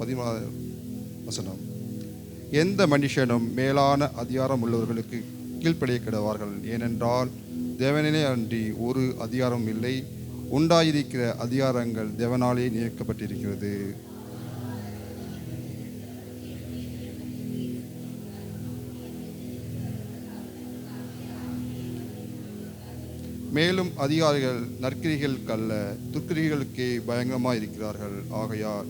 14 வசனம். எந்த மனுஷனும் மேலான அதிகாரம் உள்ளவர்களுக்கு கீழ்ப்படிய கிடவார்கள். ஏனென்றால் தேவனே அன்றி ஒரு அதிகாரம் இல்லை. உண்டாயிருக்கிற அதிகாரங்கள் தேவனாலே நியமிக்கப்பட்டிருக்கிறது. மேலும் அதிகாரிகள் நற்கிரிகளுக்கு அல்ல துர்க்கிரிகளுக்கே பயங்கரமாக இருக்கிறார்கள். ஆகையால்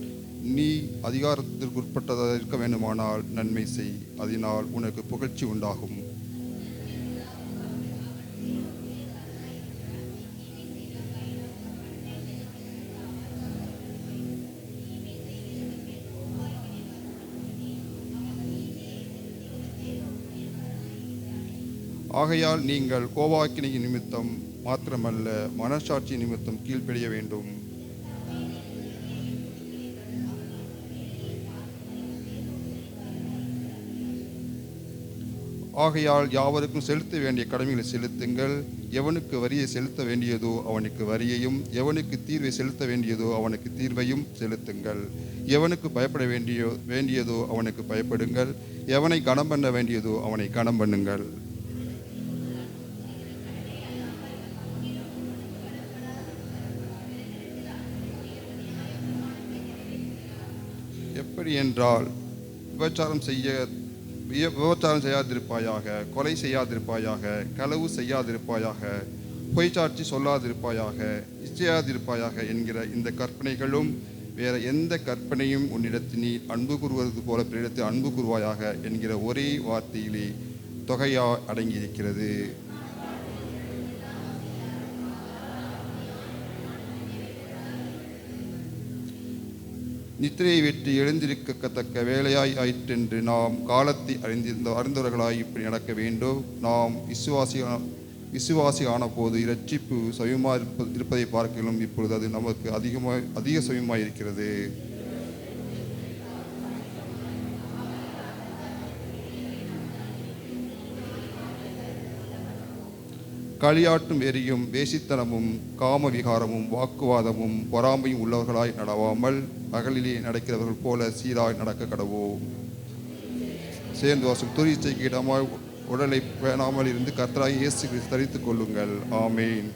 நீ அதிகாரத்திற்கு உட்பட்டதாக இருக்க வேண்டுமானால் நன்மை செய், அதனால் உனக்கு புகழ்ச்சி உண்டாகும். ஆகையால் நீங்கள் கோபாக்கினை நிமித்தம் மாத்திரமல்ல மனசாட்சி நிமித்தம் கீழ்ப்படிய வேண்டும். ஆகையால் யாவருக்கும் செலுத்த வேண்டிய கடமைகளை செலுத்துங்கள். எவனுக்கு வரியை செலுத்த வேண்டியதோ அவனுக்கு வரியையும், எவனுக்கு தீர்வை செலுத்த வேண்டியதோ அவனுக்கு தீர்வையும் செலுத்துங்கள். எவனுக்கு பயப்பட வேண்டியதோ அவனுக்கு பயப்படுங்கள். எவனை கனம் பண்ண வேண்டியதோ அவனை கனம் பண்ணுங்கள். எப்படி என்றால் விபச்சாரம் செய்யாதிருப்பாயாக, கொலை செய்யாதிருப்பாயாக, களவு செய்யாதிருப்பாயாக, பொய்ச்சாட்சி சொல்லாதிருப்பாயாக, இச்சையாதிருப்பாயாக என்கிற இந்த கற்பனைகளும் வேற எந்த கற்பனையும் உன்னிடத்தில் நீ அன்பு கூறுவது போல பிறரிடத்தில் அன்பு கூறுவாயாக என்கிற ஒரே வார்த்தையிலே தொகையா அடங்கியிருக்கிறது. நித்திரையை விட்டு எழுந்திருக்கத்தக்க வேலையாய் ஆயிற்றென்று நாம் காலத்தை அறிந்தவர்களாய் இப்படி நடக்க வேண்டும். நாம் விசுவாசி ஆன போது இரட்சிப்பு சமயமாக இருப்பதை பார்க்கலாம். இப்பொழுது அது நமக்கு அதிக சமயமாக இருக்கிறது. களியாட்டும் வெறியும் வேசித்தனமும் காம விகாரமும் வாக்குவாதமும் பொறாமையும் உள்ளவர்களாய் நடவாமல் அகலிலே நடக்கிறவர்கள் போல சீராய் நடக்க கடவோம். சேர்ந்து வாசம் துரிச்சைக்கு இடமாய் உடலை பேணாமல் இருந்து கர்த்தராகிய இயேசு கிறிஸ்து தரித்துக் கொள்ளுங்கள். ஆமேன்.